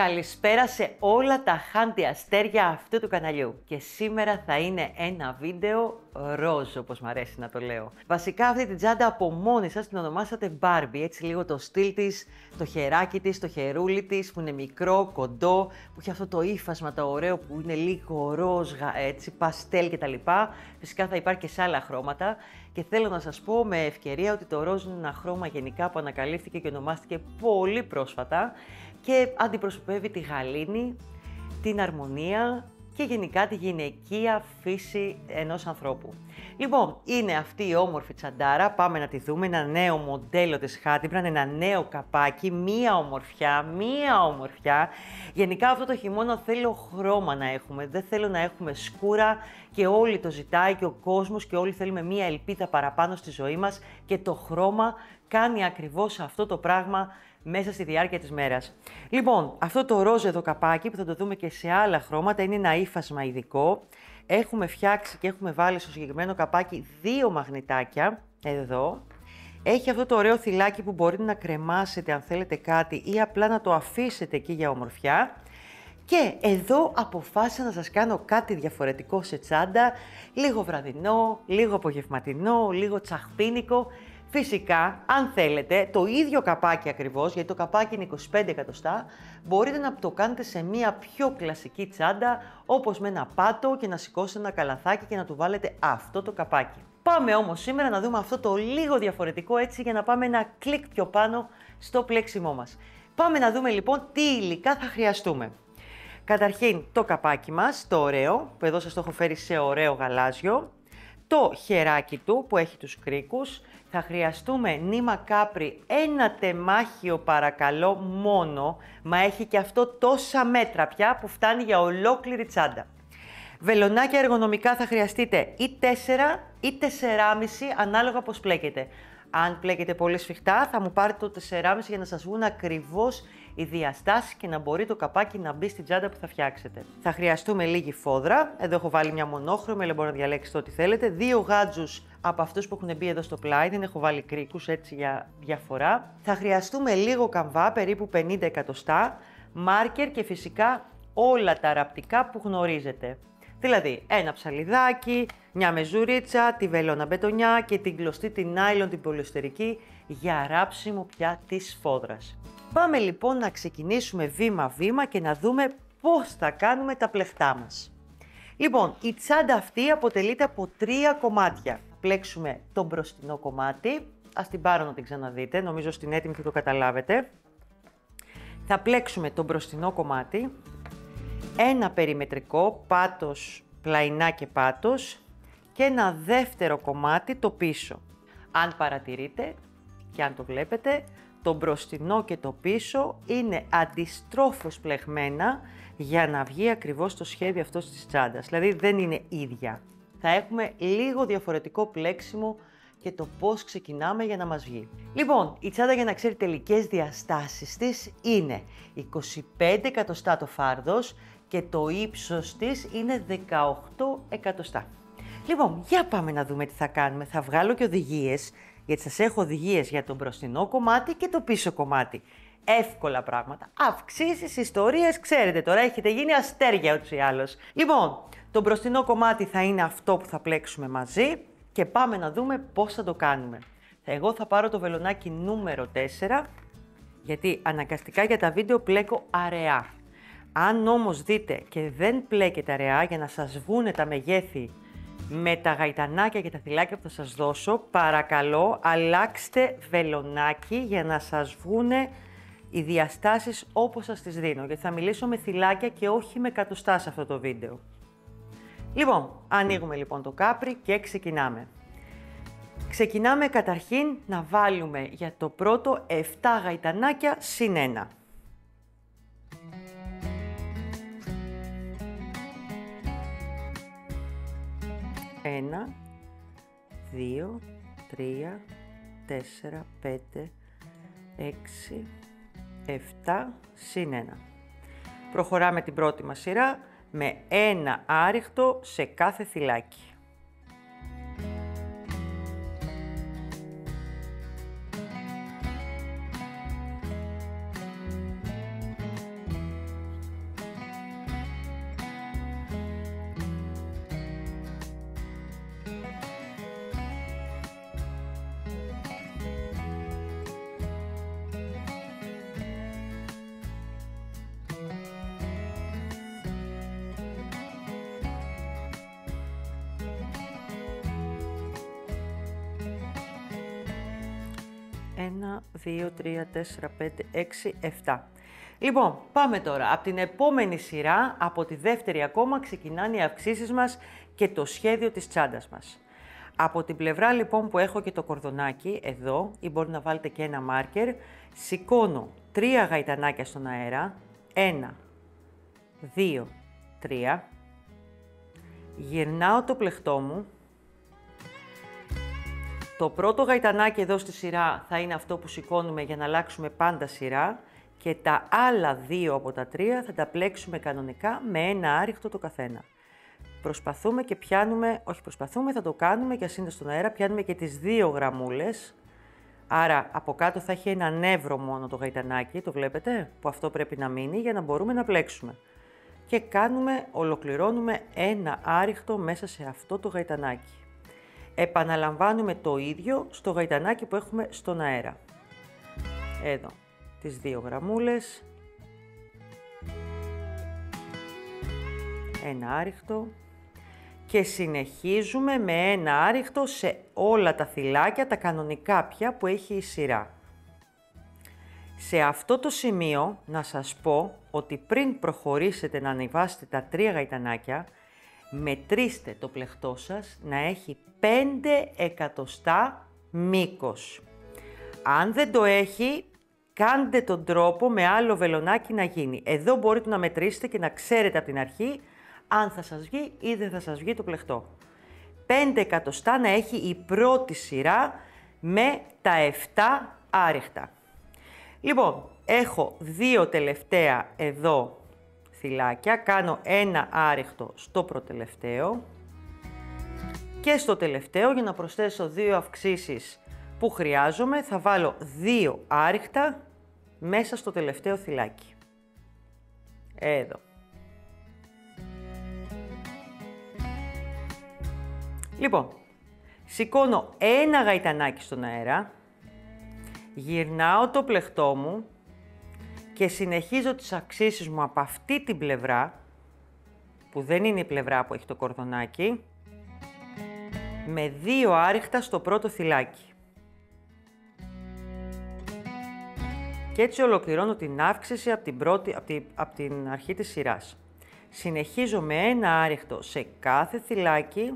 Καλησπέρα σε όλα τα χάντι αστέρια αυτού του καναλιού. Και σήμερα θα είναι ένα βίντεο ροζ, όπως μου αρέσει να το λέω. Βασικά αυτή την τσάντα από μόνη σας την ονομάσατε Barbie. Έτσι λίγο το στυλ της, το χεράκι της, το χερούλι της που είναι μικρό, κοντό, που έχει αυτό το ύφασμα το ωραίο που είναι λίγο ροζ, έτσι, παστέλ κτλ. Φυσικά θα υπάρχει και σε άλλα χρώματα. Και θέλω να σας πω με ευκαιρία ότι το ροζ είναι ένα χρώμα γενικά που ανακαλύφθηκε και ονομάστηκε πολύ πρόσφατα και αντιπροσωπεύει τη γαλήνη, την αρμονία και γενικά τη γυναικεία φύση ενός ανθρώπου. Λοιπόν, είναι αυτή η όμορφη τσαντάρα, πάμε να τη δούμε, ένα νέο μοντέλο της Hattie, ένα νέο καπάκι, μία ομορφιά. Γενικά αυτό το χειμώνα θέλω χρώμα να έχουμε, δεν θέλω να έχουμε σκούρα και όλοι το ζητάει και ο κόσμος και όλοι θέλουμε μία ελπίδα παραπάνω στη ζωή μας και το χρώμα κάνει ακριβώς αυτό το πράγμα μέσα στη διάρκεια της μέρας. Λοιπόν, αυτό το ροζ εδώ καπάκι που θα το δούμε και σε άλλα χρώματα είναι ένα ύφασμα ειδικό. Έχουμε φτιάξει και έχουμε βάλει στο συγκεκριμένο καπάκι 2 μαγνητάκια, εδώ. Έχει αυτό το ωραίο θυλάκι που μπορείτε να κρεμάσετε αν θέλετε κάτι ή απλά να το αφήσετε εκεί για ομορφιά. Και εδώ αποφάσισα να σας κάνω κάτι διαφορετικό σε τσάντα, λίγο βραδινό, λίγο απογευματινό, λίγο τσαχπίνικο. Φυσικά, αν θέλετε, το ίδιο καπάκι ακριβώς, γιατί το καπάκι είναι 25 εκατοστά, μπορείτε να το κάνετε σε μία πιο κλασική τσάντα, όπως με ένα πάτο και να σηκώσετε ένα καλαθάκι και να του βάλετε αυτό το καπάκι. Πάμε όμως σήμερα να δούμε αυτό το λίγο διαφορετικό έτσι για να πάμε ένα κλικ πιο πάνω στο πλέξιμό μας. Πάμε να δούμε λοιπόν τι υλικά θα χρειαστούμε. Καταρχήν το καπάκι μας, το ωραίο, που εδώ σας το έχω φέρει σε ωραίο γαλάζιο. Το χεράκι του που έχει τους κρίκους, θα χρειαστούμε νήμα κάπρι, ένα τεμάχιο παρακαλώ μόνο, μα έχει και αυτό τόσα μέτρα πια που φτάνει για ολόκληρη τσάντα. Βελονάκια εργονομικά θα χρειαστείτε ή 4 ή 4,5 ανάλογα πώς πλέκετε. Αν πλέκετε πολύ σφιχτά θα μου πάρετε το 4,5 για να σας βγουν ακριβώς οι διαστάσεις και να μπορεί το καπάκι να μπει στην τσάντα που θα φτιάξετε. Θα χρειαστούμε λίγη φόδρα, εδώ έχω βάλει μια μονόχρωμη, αλλά μπορείτε να διαλέξετε ό,τι θέλετε. 2 γάτζους από αυτούς που έχουν μπει εδώ στο πλάι, δεν έχω βάλει κρίκους έτσι για διαφορά. Θα χρειαστούμε λίγο καμβά, περίπου 50 εκατοστά, μάρκερ και φυσικά όλα τα ραπτικά που γνωρίζετε. Δηλαδή, ένα ψαλιδάκι, μια μεζουρίτσα, τη βελόνα μπετονιά και την κλωστή την νάιλον την πολυεστερική για ράψιμο πια της φόδρας. Πάμε λοιπόν να ξεκινήσουμε βήμα-βήμα και να δούμε πώς θα κάνουμε τα πλεχτά μας. Λοιπόν, η τσάντα αυτή αποτελείται από 3 κομμάτια. Θα πλέξουμε το μπροστινό κομμάτι, ας την πάρω να την ξαναδείτε, νομίζω στην έτοιμη θα το καταλάβετε. Θα πλέξουμε το μπροστινό κομμάτι, ένα περιμετρικό, πάτος, πλαϊνά και πάτος και ένα δεύτερο κομμάτι το πίσω. Αν παρατηρείτε και αν το βλέπετε, το μπροστινό και το πίσω είναι αντιστρόφως πλεγμένα για να βγει ακριβώς το σχέδιο αυτός της τσάντας. Δηλαδή δεν είναι ίδια. Θα έχουμε λίγο διαφορετικό πλέξιμο και το πώς ξεκινάμε για να μας βγει. Λοιπόν, η τσάντα για να ξέρει τελικές διαστάσεις της είναι 25 εκατοστά το φάρδος και το ύψος της είναι 18 εκατοστά. Λοιπόν, για πάμε να δούμε τι θα κάνουμε. Θα βγάλω και οδηγίες, γιατί σας έχω οδηγίες για το μπροστινό κομμάτι και το πίσω κομμάτι. Εύκολα πράγματα. Αυξήσεις, ιστορίες, ξέρετε τώρα, έχετε γίνει αστέρια ούτως ή άλλως. Λοιπόν, το μπροστινό κομμάτι θα είναι αυτό που θα πλέξουμε μαζί και πάμε να δούμε πώς θα το κάνουμε. Εγώ θα πάρω το βελονάκι νούμερο 4, γιατί αναγκαστικά για τα βίντεο πλέκω αραιά. Αν όμως δείτε και δεν πλέκετε αραιά για να σας βγούνε τα μεγέθη με τα γαϊτανάκια και τα θυλάκια που θα σας δώσω, παρακαλώ αλλάξτε βελονάκι για να σας βγούνε οι διαστάσεις όπως σας τις δίνω, γιατί θα μιλήσω με θυλάκια και όχι με εκατοστά σε αυτό το βίντεο. Λοιπόν, ανοίγουμε λοιπόν το κάπρι και ξεκινάμε. Ξεκινάμε καταρχήν να βάλουμε για το πρώτο 7 γαϊτανάκια συν 1. 1, 2, 3, 4, 5, 6, 7, συν 1. Προχωράμε την πρώτη μας σειρά με ένα άριχτο σε κάθε θυλάκι. 1, 2, 3, 4, 5, 6, 7. Λοιπόν, πάμε τώρα. Από την επόμενη σειρά, από τη δεύτερη ακόμα, ξεκινάνε οι αυξήσεις μας και το σχέδιο της τσάντας μας. Από την πλευρά λοιπόν που έχω και το κορδονάκι, εδώ, ή μπορεί να βάλετε και ένα μάρκερ, σηκώνω 3 γαϊτανάκια στον αέρα, 1, 2, 3, γυρνάω το πλεκτό μου. Το πρώτο γαϊτανάκι εδώ στη σειρά θα είναι αυτό που σηκώνουμε για να αλλάξουμε πάντα σειρά και τα άλλα 2 από τα 3 θα τα πλέξουμε κανονικά με ένα άριχτο το καθένα. Προσπαθούμε και πιάνουμε, όχι προσπαθούμε, θα το κάνουμε και ας είναι στον αέρα, πιάνουμε και τις 2 γραμμούλες. Άρα από κάτω θα έχει ένα νεύρο μόνο το γαϊτανάκι, το βλέπετε, που αυτό πρέπει να μείνει για να μπορούμε να πλέξουμε. Και ολοκληρώνουμε ένα άριχτο μέσα σε αυτό το γαϊτανάκι. Επαναλαμβάνουμε το ίδιο στο γαϊτανάκι που έχουμε στον αέρα. Εδώ, τις 2 γραμμούλες. Ένα άριχτο. Και συνεχίζουμε με ένα άριχτο σε όλα τα θυλάκια, τα κανονικά πια που έχει η σειρά. Σε αυτό το σημείο να σας πω ότι πριν προχωρήσετε να ανεβάσετε τα 3 γαϊτανάκια, μετρήστε το πλεκτό σας να έχει 5 εκατοστά μήκος. Αν δεν το έχει, κάντε τον τρόπο με άλλο βελονάκι να γίνει. Εδώ μπορείτε να μετρήσετε και να ξέρετε από την αρχή αν θα σας βγει ή δεν θα σας βγει το πλεκτό. 5 εκατοστά να έχει η πρώτη σειρά με τα 7 άριχτα. Λοιπόν, έχω 2 τελευταία εδώ θυλάκια, κάνω ένα άριχτο στο προτελευταίο και στο τελευταίο για να προσθέσω 2 αυξήσεις που χρειάζομαι θα βάλω 2 άριχτα μέσα στο τελευταίο θυλάκι. Εδώ. Λοιπόν, σηκώνω ένα γαϊτανάκι στον αέρα, γυρνάω το πλεκτό μου και συνεχίζω τις αυξήσεις μου από αυτή την πλευρά, που δεν είναι η πλευρά που έχει το κορδονάκι, με 2 άριχτα στο πρώτο θυλάκι. Και έτσι ολοκληρώνω την αύξηση από την αρχή της σειράς. Συνεχίζω με ένα άριχτο σε κάθε θυλάκι.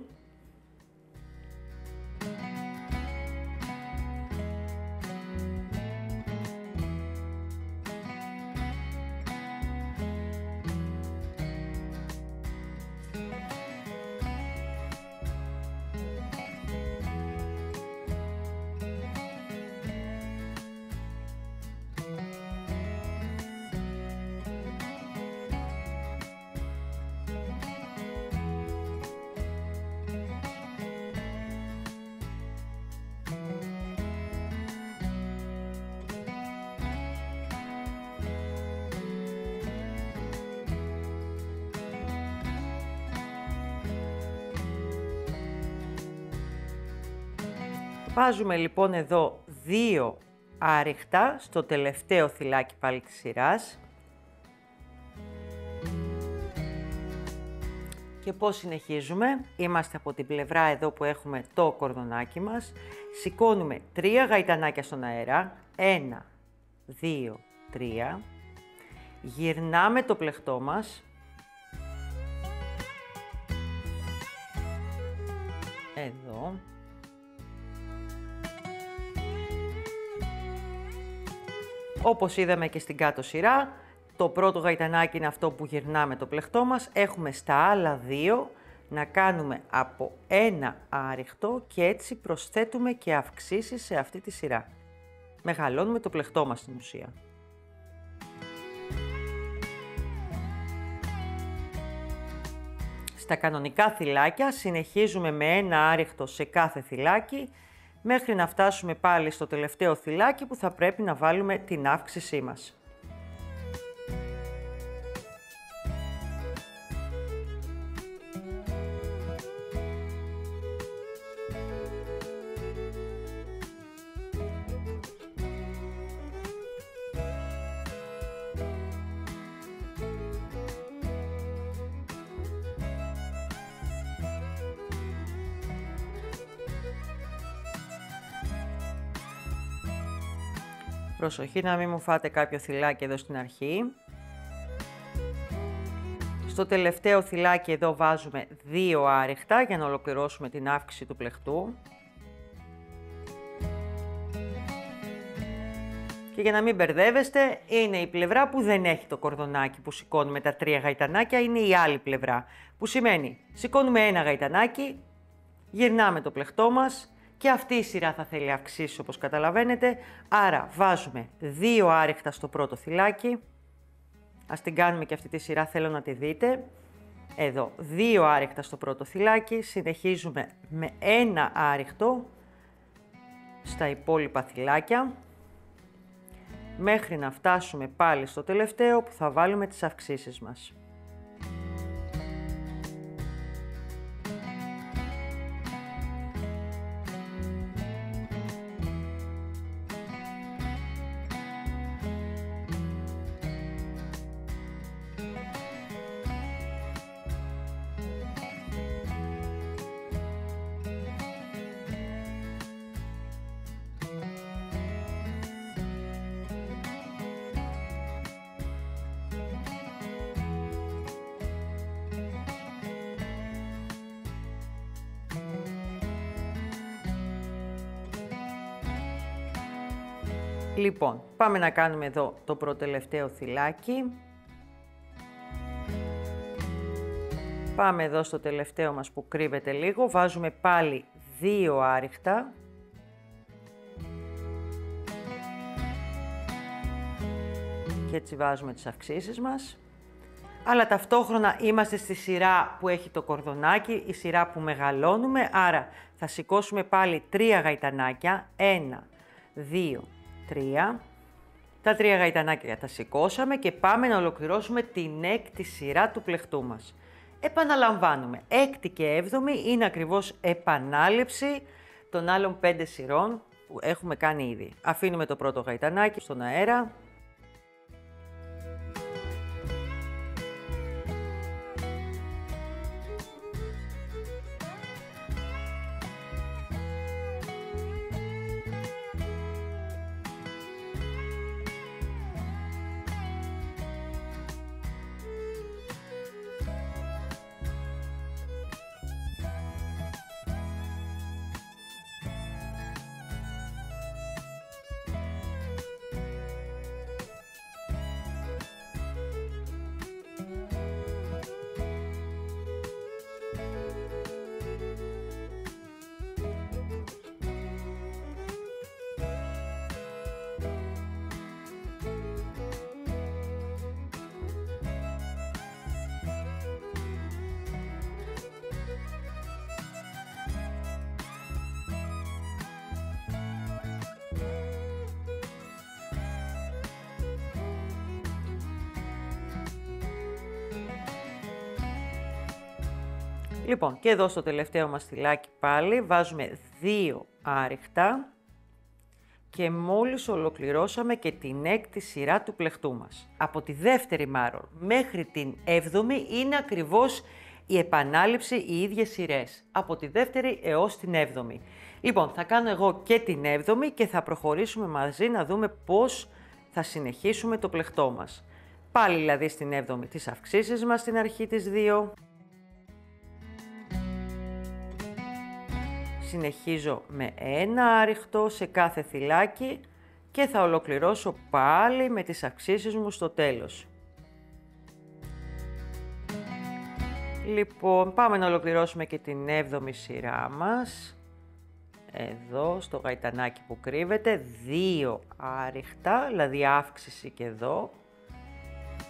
Βάζουμε λοιπόν εδώ 2 άριχτα στο τελευταίο θυλάκι πάλι της σειράς. Και πώς συνεχίζουμε? Είμαστε από την πλευρά εδώ που έχουμε το κορδονάκι μας. Σηκώνουμε 3 γαϊτανάκια στον αέρα. 1, 2, 3. Γυρνάμε το πλεκτό μας. Εδώ. Όπως είδαμε και στην κάτω σειρά, το πρώτο γαϊτανάκι είναι αυτό που γυρνάμε το πλεκτό μας. Έχουμε στα άλλα 2 να κάνουμε από ένα άριχτο και έτσι προσθέτουμε και αυξήσεις σε αυτή τη σειρά. Μεγαλώνουμε το πλεκτό μας στην ουσία. Στα κανονικά θυλάκια συνεχίζουμε με ένα άριχτο σε κάθε θυλάκι μέχρι να φτάσουμε πάλι στο τελευταίο θυλάκι που θα πρέπει να βάλουμε την αύξησή μας. Προσοχή να μην μου φάτε κάποιο θυλάκι εδώ στην αρχή. Στο τελευταίο θυλάκι εδώ βάζουμε 2 άριχτα για να ολοκληρώσουμε την αύξηση του πλεχτού. Και για να μην μπερδεύεστε, είναι η πλευρά που δεν έχει το κορδονάκι που σηκώνουμε τα 3 γαϊτανάκια, είναι η άλλη πλευρά. Που σημαίνει, σηκώνουμε ένα γαϊτανάκι, γυρνάμε το πλεχτό μας και αυτή η σειρά θα θέλει αυξήσεις όπως καταλαβαίνετε. Άρα βάζουμε 2 άριχτα στο πρώτο θυλάκι. Ας την κάνουμε και αυτή τη σειρά, θέλω να τη δείτε. Εδώ, 2 άριχτα στο πρώτο θυλάκι, συνεχίζουμε με 1 άριχτο στα υπόλοιπα θυλάκια, μέχρι να φτάσουμε πάλι στο τελευταίο που θα βάλουμε τις αυξήσεις μας. Λοιπόν, πάμε να κάνουμε εδώ το προτελευταίο θυλάκι. Πάμε εδώ στο τελευταίο μας που κρύβεται λίγο, βάζουμε πάλι 2 άριχτα. Και έτσι βάζουμε τις αυξήσεις μας. Αλλά ταυτόχρονα είμαστε στη σειρά που έχει το κορδονάκι, η σειρά που μεγαλώνουμε, άρα θα σηκώσουμε πάλι 3 γαϊτανάκια, 1, 2, 3. Τα 3 γαϊτανάκια τα σηκώσαμε και πάμε να ολοκληρώσουμε την έκτη σειρά του πλεχτού μας. Επαναλαμβάνουμε, έκτη και έβδομη είναι ακριβώς επανάληψη των άλλων 5 σειρών που έχουμε κάνει ήδη. Αφήνουμε το πρώτο γαϊτανάκι στον αέρα. Λοιπόν, και εδώ στο τελευταίο μας θυλάκι πάλι βάζουμε 2 άριχτα και μόλις ολοκληρώσαμε και την έκτη σειρά του πλεχτού μας. Από τη δεύτερη μάλλον μέχρι την 7η είναι ακριβώς η επανάληψη, οι ίδιες σειρές. Από τη δεύτερη έως την 7η. Λοιπόν, θα κάνω εγώ και την 7η και θα προχωρήσουμε μαζί να δούμε πώς θα συνεχίσουμε το πλεχτό μας. Πάλι δηλαδή στην 7η τις αυξήσεις μας στην αρχή της 2. Συνεχίζω με 1 άριχτο σε κάθε θυλάκι και θα ολοκληρώσω πάλι με τις αυξήσεις μου στο τέλος. Λοιπόν, πάμε να ολοκληρώσουμε και την 7η σειρά μας. Εδώ στο γαϊτανάκι που κρύβεται, 2 άριχτα, δηλαδή αύξηση και εδώ.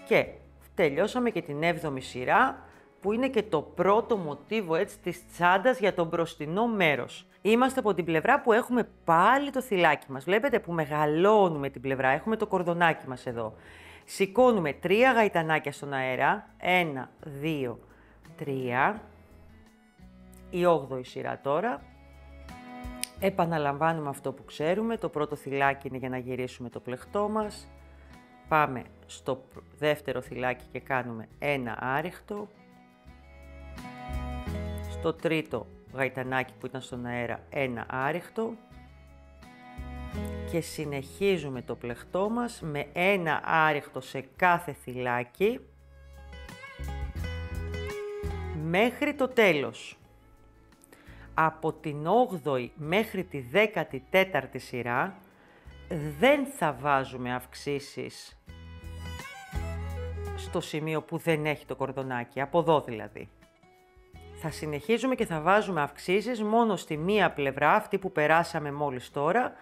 Και τελειώσαμε και την 7η σειρά, που είναι και το πρώτο μοτίβο έτσι της τσάντας για το μπροστινό μέρος. Είμαστε από την πλευρά που έχουμε πάλι το θυλάκι μας. Βλέπετε που μεγαλώνουμε την πλευρά, έχουμε το κορδονάκι μας εδώ. Σηκώνουμε 3 γαϊτανάκια στον αέρα, 1, 2, 3, η 8η σειρά τώρα. Επαναλαμβάνουμε αυτό που ξέρουμε, το πρώτο θυλάκι είναι για να γυρίσουμε το πλεχτό μας. Πάμε στο δεύτερο θυλάκι και κάνουμε 1 άριχτο. Στο τρίτο γαϊτανάκι που ήταν στον αέρα 1 άριχτο. και συνεχίζουμε το πλεκτό μας με ένα άριχτο σε κάθε θυλάκι μέχρι το τέλος. Από την 8η μέχρι τη 14η σειρά δεν θα βάζουμε αυξήσεις στο σημείο που δεν έχει το κορδονάκι, από εδώ δηλαδή. Θα συνεχίζουμε και θα βάζουμε αυξήσεις μόνο στη μία πλευρά, αυτή που περάσαμε μόλις τώρα,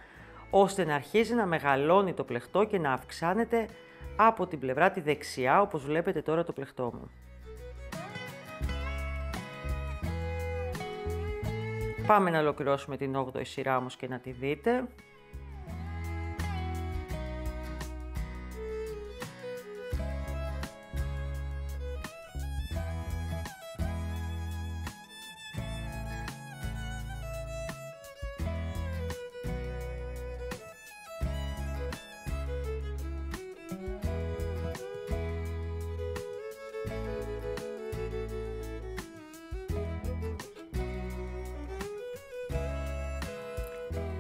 ώστε να αρχίζει να μεγαλώνει το πλεκτό και να αυξάνεται από την πλευρά τη δεξιά, όπως βλέπετε τώρα το πλεκτό μου. Πάμε να ολοκληρώσουμε την 8η σειρά όμως και να τη δείτε.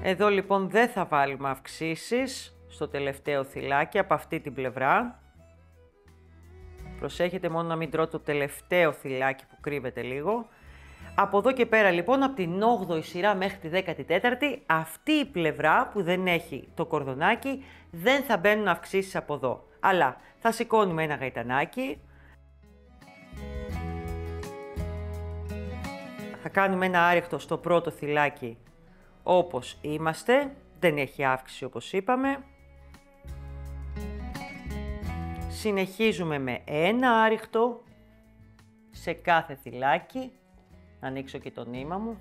Εδώ λοιπόν δεν θα βάλουμε αυξήσεις στο τελευταίο θυλάκι από αυτή την πλευρά. Προσέχετε μόνο να μην τρώτε το τελευταίο θυλάκι που κρύβεται λίγο. Από εδώ και πέρα λοιπόν, από την 8η σειρά μέχρι τη 14η, αυτή η πλευρά που δεν έχει το κορδονάκι, δεν θα μπαίνουν αυξήσεις από εδώ. Αλλά θα σηκώνουμε ένα γαϊτανάκι. Θα κάνουμε ένα άριχτο στο πρώτο θυλάκι όπως είμαστε, δεν έχει αύξηση όπως είπαμε. Συνεχίζουμε με ένα άριχτο σε κάθε θυλάκι. Να ανοίξω και το νήμα μου.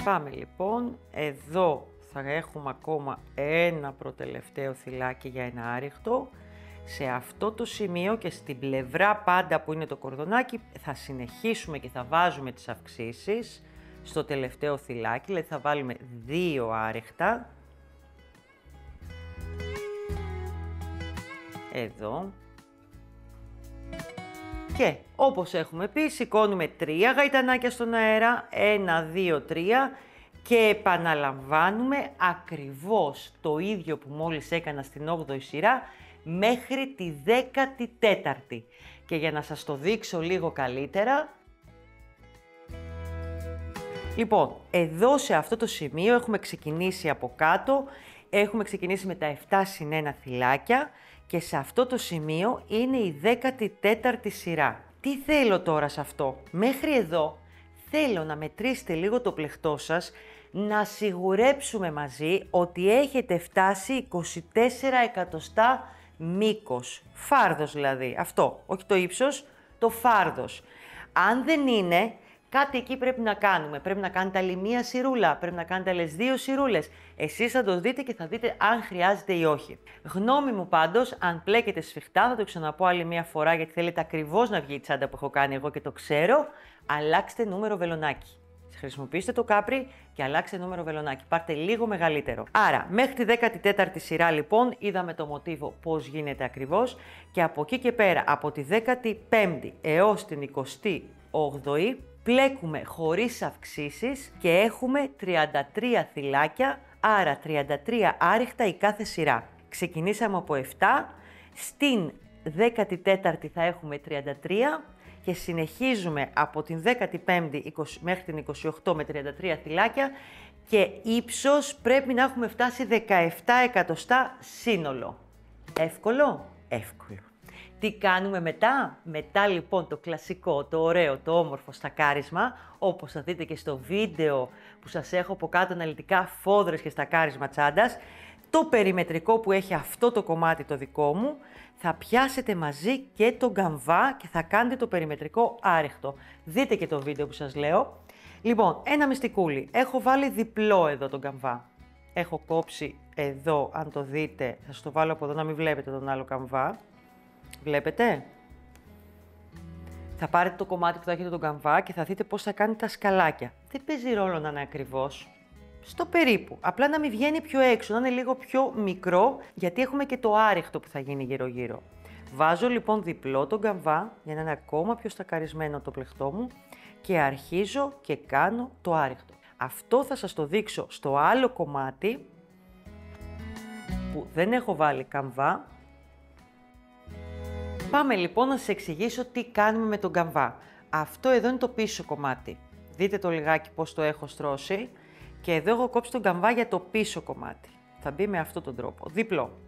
Πάμε λοιπόν, εδώ θα έχουμε ακόμα ένα προτελευταίο θυλάκι για ένα άριχτο. Σε αυτό το σημείο και στην πλευρά πάντα που είναι το κορδονάκι θα συνεχίσουμε και θα βάζουμε τις αυξήσεις στο τελευταίο θυλάκι, δηλαδή θα βάλουμε 2 άριχτα. Εδώ. Και όπως έχουμε πει, σηκώνουμε 3 γαϊτανάκια στον αέρα, 1, 2, 3 και επαναλαμβάνουμε ακριβώς το ίδιο που μόλις έκανα στην 8η σειρά μέχρι τη 14η. Και για να σας το δείξω λίγο καλύτερα, λοιπόν, εδώ σε αυτό το σημείο έχουμε ξεκινήσει από κάτω, έχουμε ξεκινήσει με τα 7 συν 1 θυλάκια και σε αυτό το σημείο είναι η 14η σειρά. Τι θέλω τώρα σε αυτό? Μέχρι εδώ θέλω να μετρήσετε λίγο το πλεκτό σας, να σιγουρέψουμε μαζί ότι έχετε φτάσει 24 εκατοστά μήκος. Φάρδος δηλαδή, αυτό, όχι το ύψος, το φάρδος. Αν δεν είναι, κάτι εκεί πρέπει να κάνουμε. Πρέπει να κάνετε άλλη μία σειρούλα, πρέπει να κάνετε άλλες 2 σειρούλες. Εσείς θα το δείτε και θα δείτε αν χρειάζεται ή όχι. Γνώμη μου πάντως, αν πλέκετε σφιχτά, θα το ξαναπώ άλλη μία φορά γιατί θέλετε ακριβώς να βγει η τσάντα που έχω κάνει εγώ και το ξέρω, αλλάξτε νούμερο βελονάκι. Χρησιμοποιήστε το κάπρι και αλλάξτε νούμερο βελονάκι. Πάρτε λίγο μεγαλύτερο. Άρα, μέχρι τη 14η σειρά λοιπόν είδαμε το μοτίβο πώς γίνεται ακριβώς και από εκεί και πέρα, από τη 15η έως την 28η, πλέκουμε χωρίς αυξήσεις και έχουμε 33 θυλάκια, άρα 33 άριχτα η κάθε σειρά. Ξεκινήσαμε από 7, στην 14η θα έχουμε 33 και συνεχίζουμε από την 15η μέχρι την 28 με 33 θυλάκια και ύψος πρέπει να έχουμε φτάσει 17 εκατοστά σύνολο. Εύκολο? Εύκολο. Τι κάνουμε μετά? Μετά λοιπόν το κλασικό, το ωραίο, το όμορφο στακάρισμα, όπως θα δείτε και στο βίντεο που σας έχω από κάτω αναλυτικά φόδρες και στακάρισμα τσάντας, το περιμετρικό που έχει αυτό το κομμάτι το δικό μου, θα πιάσετε μαζί και τον καμβά και θα κάνετε το περιμετρικό άρεχτο. Δείτε και το βίντεο που σας λέω. Λοιπόν, ένα μυστικούλι. Έχω βάλει διπλό εδώ τον καμβά. Έχω κόψει εδώ, αν το δείτε, θα σας το βάλω από εδώ να μην βλέπετε τον άλλο καμβά. Βλέπετε? Θα πάρετε το κομμάτι που θα έχετε τον καμβά και θα δείτε πώς θα κάνετε τα σκαλάκια. Δεν παίζει ρόλο να είναι ακριβώς. Στο περίπου. Απλά να μην βγαίνει πιο έξω, να είναι λίγο πιο μικρό, γιατί έχουμε και το άρεχτο που θα γίνει γύρω-γύρω. Βάζω λοιπόν διπλό τον καμβά για να είναι ακόμα πιο στακαρισμένο το πλεχτό μου και αρχίζω και κάνω το άρεχτο. Αυτό θα σας το δείξω στο άλλο κομμάτι που δεν έχω βάλει καμβά. Πάμε λοιπόν να σας εξηγήσω τι κάνουμε με τον καμβά. Αυτό εδώ είναι το πίσω κομμάτι. Δείτε το λιγάκι πώς το έχω στρώσει. Και εδώ έχω κόψει τον καμβά για το πίσω κομμάτι. Θα μπει με αυτόν τον τρόπο, διπλό.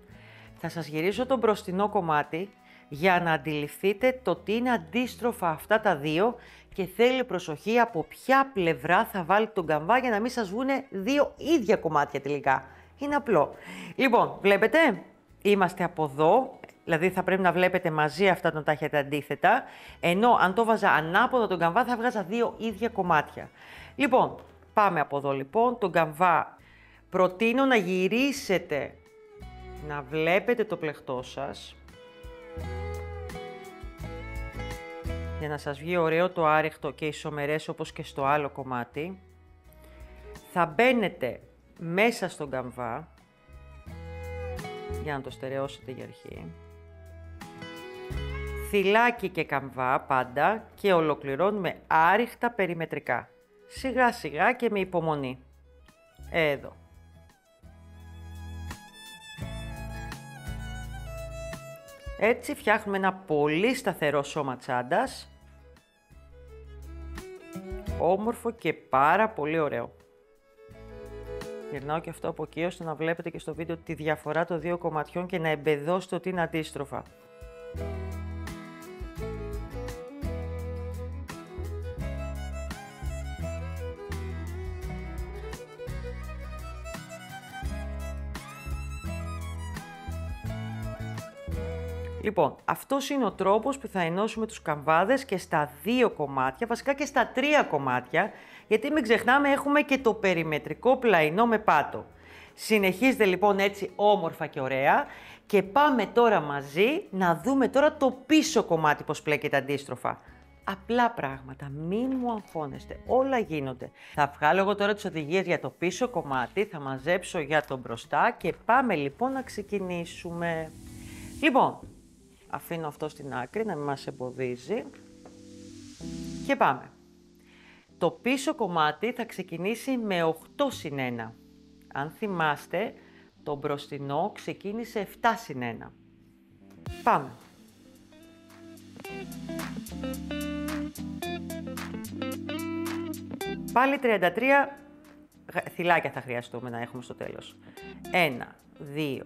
Θα σας γυρίσω το μπροστινό κομμάτι για να αντιληφθείτε το τι είναι αντίστροφα αυτά τα δύο και θέλει προσοχή από ποια πλευρά θα βάλετε τον καμβά για να μην σας βγουν δύο ίδια κομμάτια τελικά. Είναι απλό. Λοιπόν, βλέπετε, είμαστε από εδώ, δηλαδή θα πρέπει να βλέπετε μαζί αυτά να τα έχετε αντίθετα, ενώ αν το βάζα ανάποδα τον καμβά θα βγάζα δύο ίδια κομμάτια. Λοιπόν, πάμε από εδώ λοιπόν, τον καμβά προτείνω να γυρίσετε, να βλέπετε το πλεχτό σας, για να σας βγει ωραίο το άρεχτο και ισομερές όπως και στο άλλο κομμάτι. Θα μπαίνετε μέσα στον καμβά, για να το στερεώσετε για αρχή. Θυλάκι και καμβά πάντα και ολοκληρώνουμε άριχτα περιμετρικά. Σιγά σιγά και με υπομονή. Εδώ. Έτσι φτιάχνουμε ένα πολύ σταθερό σώμα τσάντας. Όμορφο και πάρα πολύ ωραίο. Γυρνάω και αυτό από εκεί ώστε να βλέπετε και στο βίντεο τη διαφορά των δύο κομματιών και να εμπεδώσετε ότι είναι αντίστροφα. Λοιπόν, αυτός είναι ο τρόπος που θα ενώσουμε τους καμβάδες και στα δύο κομμάτια, βασικά και στα τρία κομμάτια, γιατί μην ξεχνάμε έχουμε και το περιμετρικό πλαϊνό με πάτο. Συνεχίζετε λοιπόν έτσι όμορφα και ωραία και πάμε τώρα μαζί να δούμε τώρα το πίσω κομμάτι πώς πλέκεται αντίστροφα. Απλά πράγματα, μην μου αγχώνεστε, όλα γίνονται. Θα βγάλω εγώ τώρα τις οδηγίες για το πίσω κομμάτι, θα μαζέψω για το μπροστά και πάμε λοιπόν να ξεκινήσουμε. Λοιπόν, αφήνω αυτό στην άκρη να μην μας εμποδίζει και πάμε. Το πίσω κομμάτι θα ξεκινήσει με 8 συν 1. Αν θυμάστε, το μπροστινό ξεκίνησε 7 συν 1. Πάμε. Πάλι 33 θυλάκια θα χρειαστούμε να έχουμε στο τέλος. 1, 2,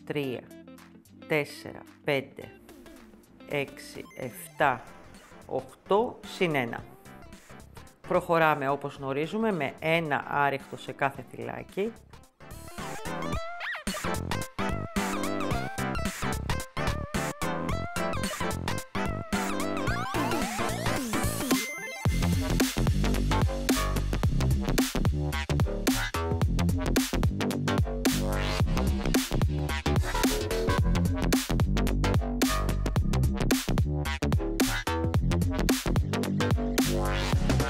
3, 4, 5, 6, 7, 8, συν 1. Προχωράμε όπως γνωρίζουμε με ένα άριχτο σε κάθε θυλάκι.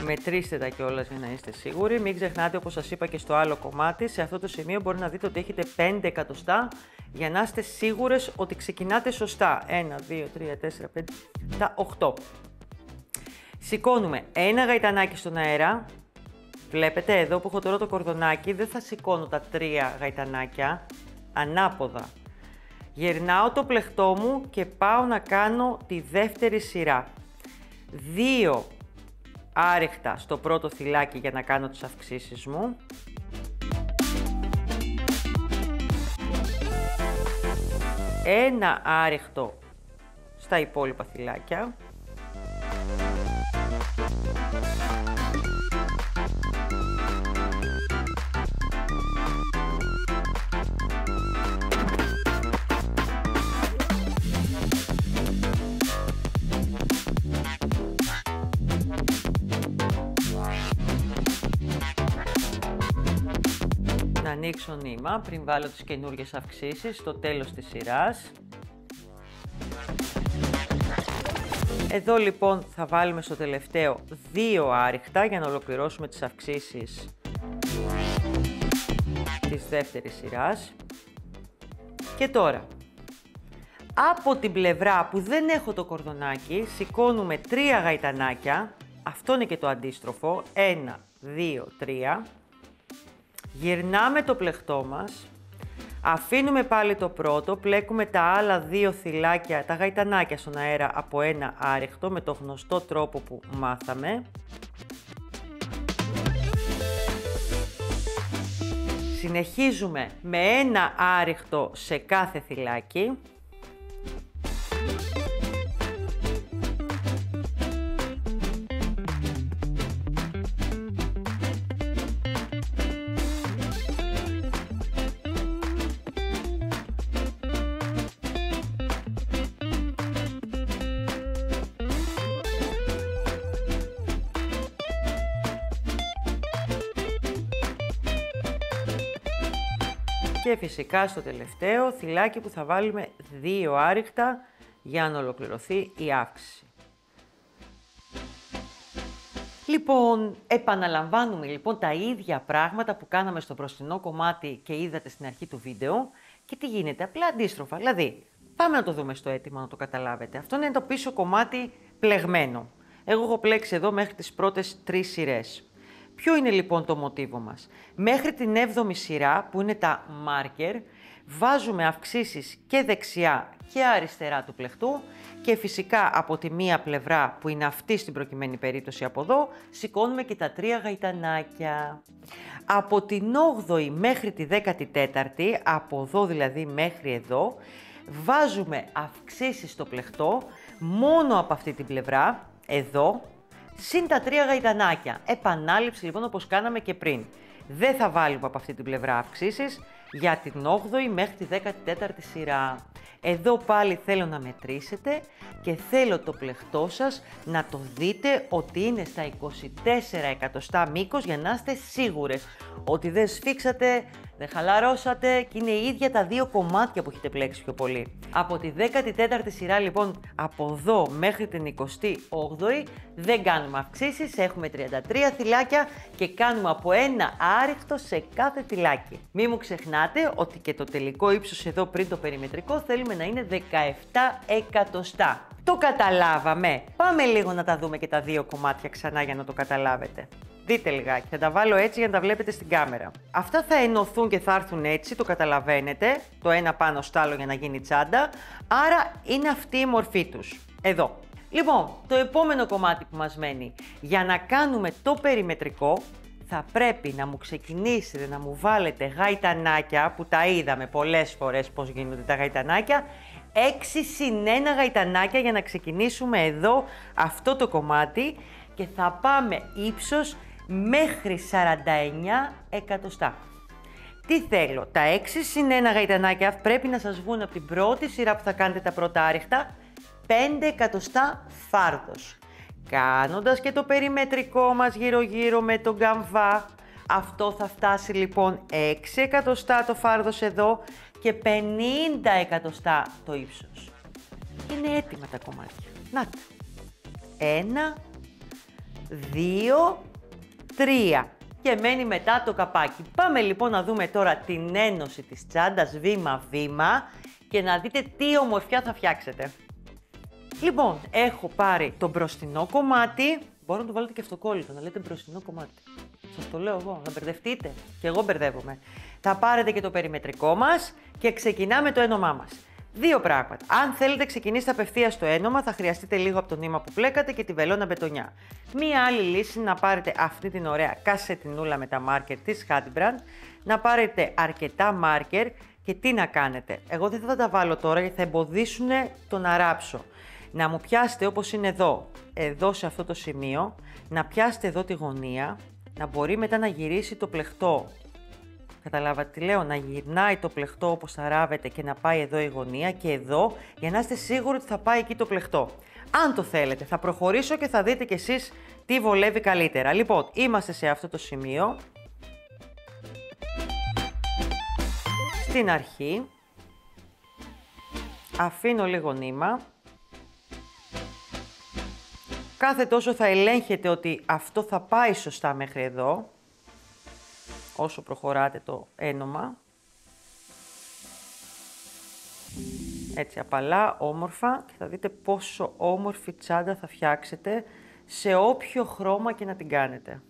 Μετρήστε τα κιόλας για να είστε σίγουροι. Μην ξεχνάτε, όπως σας είπα και στο άλλο κομμάτι, σε αυτό το σημείο μπορεί να δείτε ότι έχετε 5 εκατοστά για να είστε σίγουρες ότι ξεκινάτε σωστά. 1, 2, 3, 4, 5, 8. Σηκώνουμε ένα γαϊτανάκι στον αέρα. Βλέπετε εδώ που έχω τώρα το κορδονάκι, δεν θα σηκώνω τα 3 γαϊτανάκια, ανάποδα. Γυρνάω το πλεχτό μου και πάω να κάνω τη δεύτερη σειρά. 2 άριχτα στο πρώτο θυλάκι για να κάνω τις αυξήσεις μου. Ένα άριχτο στα υπόλοιπα θυλάκια. Να ανοίξω νήμα πριν βάλω τις καινούργιες αυξήσεις στο τέλος της σειράς. Εδώ λοιπόν θα βάλουμε στο τελευταίο 2 άριχτα για να ολοκληρώσουμε τις αυξήσεις της δεύτερης σειράς. Και τώρα, από την πλευρά που δεν έχω το κορδονάκι, σηκώνουμε 3 γαϊτανάκια. Αυτό είναι και το αντίστροφο. 1, 2, 3. Γυρνάμε το πλεκτό μας. Αφήνουμε πάλι το πρώτο, πλέκουμε τα άλλα 2 θυλάκια, τα γαϊτανάκια στον αέρα από ένα άριχτο με το γνωστό τρόπο που μάθαμε. Συνεχίζουμε με ένα άριχτο σε κάθε θυλάκι. Και φυσικά στο τελευταίο θυλάκι που θα βάλουμε 2 άριχτα για να ολοκληρωθεί η αύξηση. Λοιπόν, επαναλαμβάνουμε λοιπόν τα ίδια πράγματα που κάναμε στο μπροστινό κομμάτι και είδατε στην αρχή του βίντεο. Και τι γίνεται, απλά αντίστροφα. Δηλαδή, πάμε να το δούμε στο έτοιμο να το καταλάβετε. Αυτό είναι το πίσω κομμάτι πλεγμένο. Εγώ έχω πλέξει εδώ μέχρι τις πρώτες 3 σειρές. Ποιο είναι λοιπόν το μοτίβο μας? Μέχρι την 7η σειρά που είναι τα marker, βάζουμε αυξήσεις και δεξιά και αριστερά του πλεκτού και φυσικά από τη μία πλευρά που είναι αυτή στην προκειμένη περίπτωση από εδώ, σηκώνουμε και τα 3 γαϊτανάκια. Από την 8η μέχρι τη 14η, από εδώ δηλαδή μέχρι εδώ, βάζουμε αυξήσεις στο πλεκτό μόνο από αυτή την πλευρά, εδώ, συν τα 3 γαϊτανάκια. Επανάληψη λοιπόν όπως κάναμε και πριν. Δεν θα βάλουμε από αυτή την πλευρά αυξήσεις για την 8η μέχρι τη 14η σειρά. Εδώ πάλι θέλω να μετρήσετε και θέλω το πλεκτό σας να το δείτε ότι είναι στα 24 εκατοστά μήκος για να είστε σίγουρες ότι δεν σφίξατε, δεν χαλαρώσατε και είναι η ίδια τα 2 κομμάτια που έχετε πλέξει πιο πολύ. Από τη 14η σειρά λοιπόν από εδώ μέχρι την 28η δεν κάνουμε αυξήσεις, έχουμε 33 θυλάκια και κάνουμε από ένα άριχτο σε κάθε θυλάκι. Μην μου ξεχνάτε ότι και το τελικό ύψος εδώ πριν το περιμετρικό θέλουμε να είναι 17 εκατοστά. Το καταλάβαμε. Πάμε λίγο να τα δούμε και τα 2 κομμάτια ξανά για να το καταλάβετε. Δείτε λιγάκι, θα τα βάλω έτσι για να τα βλέπετε στην κάμερα. Αυτά θα ενωθούν και θα έρθουν έτσι, το καταλαβαίνετε, το ένα πάνω στο άλλο για να γίνει τσάντα, άρα είναι αυτή η μορφή τους. Εδώ. Λοιπόν, το επόμενο κομμάτι που μας μένει, για να κάνουμε το περιμετρικό, θα πρέπει να μου ξεκινήσετε να μου βάλετε γαϊτανάκια, που τα είδαμε πολλές φορές πώς γίνονται τα γαϊτανάκια, 6 συν 1 γαϊτανάκια για να ξεκινήσουμε εδώ αυτό το κομμάτι και θα πάμε ύψος μέχρι 49 εκατοστά. Τι θέλω, τα 6 συν 1 γαϊτανάκια πρέπει να σας βγουν από την πρώτη σειρά που θα κάνετε τα πρώτα άριχτα 5 εκατοστά φάρδος. Κάνοντας και το περιμετρικό μας γύρω-γύρω με τον καμβά, αυτό θα φτάσει λοιπόν 6 εκατοστά το φάρδος εδώ και 50 εκατοστά το ύψος. Είναι έτοιμα τα κομμάτια. Να τα. 1, 2, 3 και μένει μετά το καπάκι. Πάμε λοιπόν να δούμε τώρα την ένωση της τσάντας βήμα-βήμα και να δείτε τι ομορφιά θα φτιάξετε. Λοιπόν, έχω πάρει το μπροστινό κομμάτι, μπορώ να το βάλετε και αυτοκόλλητο, να λέτε μπροστινό κομμάτι. Σας το λέω εγώ, να μπερδευτείτε, και εγώ μπερδεύομαι. Θα πάρετε και το περιμετρικό μας και ξεκινάμε το ένωμά μας. Δύο πράγματα. Αν θέλετε ξεκινήσετε απευθείας στο ένομα, θα χρειαστείτε λίγο από το νήμα που πλέκατε και τη βελόνα μπετονιά. Μία άλλη λύση είναι να πάρετε αυτή την ωραία κασετινούλα με τα μάρκερ της Hadbrand, να πάρετε αρκετά μάρκερ και τι να κάνετε. Εγώ δεν θα τα βάλω τώρα γιατί θα εμποδίσουν το να ράψω. Να μου πιάσετε όπως είναι εδώ σε αυτό το σημείο, να πιάσετε εδώ τη γωνία, να μπορεί μετά να γυρίσει το πλεχτό. Καταλάβατε τι λέω, να γυρνάει το πλεχτό όπως θα ράβετε και να πάει εδώ η γωνία και εδώ, για να είστε σίγουροι ότι θα πάει εκεί το πλεχτό. Αν το θέλετε, θα προχωρήσω και θα δείτε κι εσείς τι βολεύει καλύτερα. Λοιπόν, είμαστε σε αυτό το σημείο. Στην αρχή, αφήνω λίγο νήμα. Κάθε τόσο θα ελέγχετε ότι αυτό θα πάει σωστά μέχρι εδώ, όσο προχωράτε το ένομα. Έτσι απαλά, όμορφα και θα δείτε πόσο όμορφη τσάντα θα φτιάξετε σε όποιο χρώμα και να την κάνετε.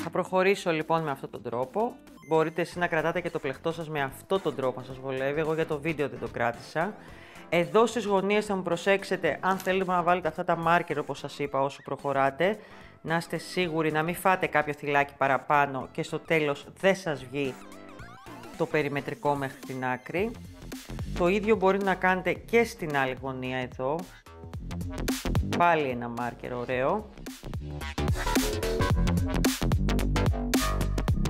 Θα προχωρήσω λοιπόν με αυτόν τον τρόπο. Μπορείτε εσείς να κρατάτε και το πλεχτό σας με αυτόν τον τρόπο, αν σας βολεύει. Εγώ για το βίντεο δεν το κράτησα. Εδώ στις γωνίες θα μου προσέξετε, αν θέλετε να βάλετε αυτά τα μάρκερ όπως σας είπα όσο προχωράτε, να είστε σίγουροι να μην φάτε κάποιο θυλάκι παραπάνω και στο τέλος δεν σας βγει το περιμετρικό μέχρι την άκρη. Το ίδιο μπορείτε να κάνετε και στην άλλη γωνία εδώ. Πάλι ένα μάρκερ ωραίο.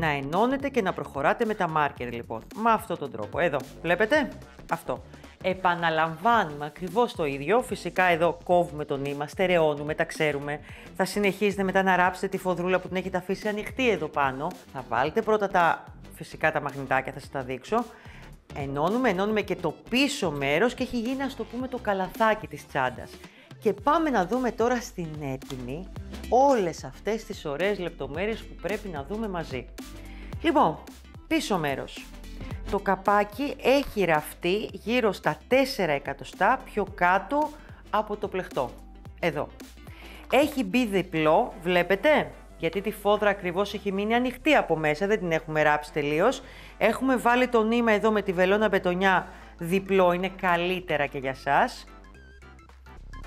Να ενώνετε και να προχωράτε με τα μάρκερ λοιπόν, με αυτόν τον τρόπο. Εδώ, βλέπετε, αυτό. Επαναλαμβάνουμε ακριβώς το ίδιο, φυσικά εδώ κόβουμε το νήμα, στερεώνουμε, τα ξέρουμε. Θα συνεχίσετε μετά να ράψετε τη φοδρούλα που την έχετε αφήσει ανοιχτή εδώ πάνω. Θα βάλετε πρώτα φυσικά τα μαγνητάκια, θα σας τα δείξω. Ενώνουμε και το πίσω μέρος και έχει γίνει, ας το πούμε, το καλαθάκι της τσάντας. Και πάμε να δούμε τώρα στην έτοιμη όλες αυτές τις ωραίες λεπτομέρειες που πρέπει να δούμε μαζί. Λοιπόν, πίσω μέρος. Το καπάκι έχει ραφτεί γύρω στα 4 εκατοστά πιο κάτω από το πλεχτό. Εδώ. Έχει μπει διπλό, βλέπετε, γιατί τη φόδρα ακριβώς έχει μείνει ανοιχτή από μέσα, δεν την έχουμε ράψει τελείως. Έχουμε βάλει το νήμα εδώ με τη βελόνα μπετονιά διπλό, είναι καλύτερα και για σας.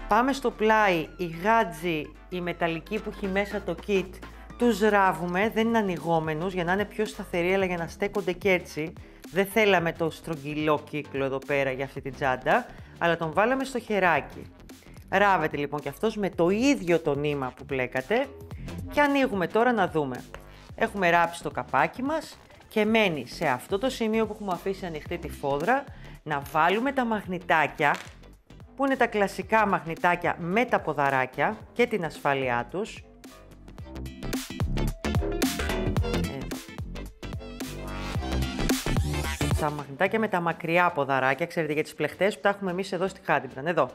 Πάμε στο πλάι, η γάτζη, η μεταλλική που έχει μέσα το kit, τους ράβουμε, δεν είναι ανοιγόμενους για να είναι πιο σταθεροί, αλλά για να στέκονται και έτσι. Δεν θέλαμε το στρογγυλό κύκλο εδώ πέρα για αυτή την τσάντα, αλλά τον βάλαμε στο χεράκι. Ράβεται λοιπόν και αυτός με το ίδιο το νήμα που πλέκατε και ανοίγουμε τώρα να δούμε. Έχουμε ράψει το καπάκι μας και μένει σε αυτό το σημείο που έχουμε αφήσει ανοιχτή τη φόδρα να βάλουμε τα μαγνητάκια, που είναι τα κλασικά μαγνητάκια με τα ποδαράκια και την ασφάλειά τους. Τα μαγνητάκια με τα μακριά ποδαράκια, ξέρετε, για τις πλεχτές που τα έχουμε εμείς εδώ στη Hadbrand, εδώ.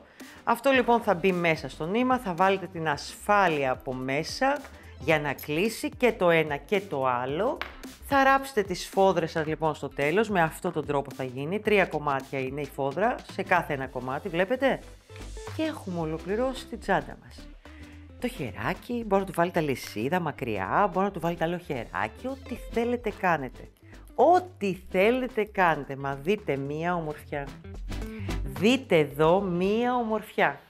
Αυτό λοιπόν θα μπει μέσα στο νήμα, θα βάλετε την ασφάλεια από μέσα για να κλείσει και το ένα και το άλλο. Θα ράψετε τις φόδρες σας λοιπόν στο τέλος, με αυτόν τον τρόπο θα γίνει. 3 κομμάτια είναι η φόδρα, σε κάθε ένα κομμάτι, βλέπετε. Και έχουμε ολοκληρώσει την τσάντα μας. Το χεράκι, μπορεί να του βάλετε αλυσίδα μακριά, μπορεί να του βάλετε άλλο χεράκι, ό,τι θέλετε κάνετε. Ό,τι θέλετε κάνετε, μα δείτε μία ομορφιά. Δείτε εδώ μία ομορφιά.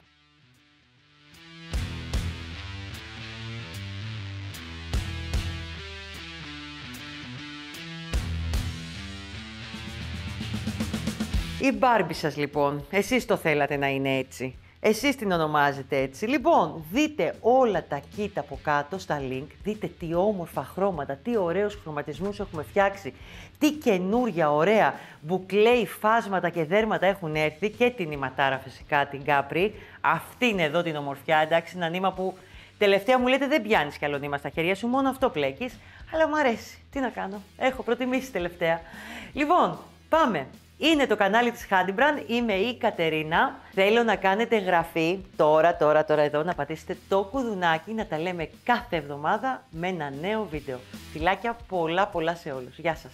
Η Μπάρμπι σας λοιπόν, εσείς το θέλατε να είναι έτσι. Εσείς την ονομάζετε έτσι. Λοιπόν, δείτε όλα τα kit από κάτω στα link, δείτε τι όμορφα χρώματα, τι ωραίους χρωματισμούς έχουμε φτιάξει, τι καινούρια ωραία μπουκλέ, υφάσματα και δέρματα έχουν έρθει και την ηματάρα φυσικά, την Κάπρι. Αυτή είναι εδώ την ομορφιά, εντάξει, ένα νήμα που τελευταία μου λέτε δεν πιάνεις κι άλλο νήμα στα χέρια σου, μόνο αυτό πλέκεις, αλλά μου αρέσει. Τι να κάνω, έχω προτιμήσει τελευταία. Λοιπόν, πάμε. Είναι το κανάλι της Handybrand, είμαι η Κατερίνα. Θέλω να κάνετε εγγραφή τώρα εδώ, να πατήσετε το κουδουνάκι, να τα λέμε κάθε εβδομάδα με ένα νέο βίντεο. Φιλάκια πολλά σε όλους. Γεια σας.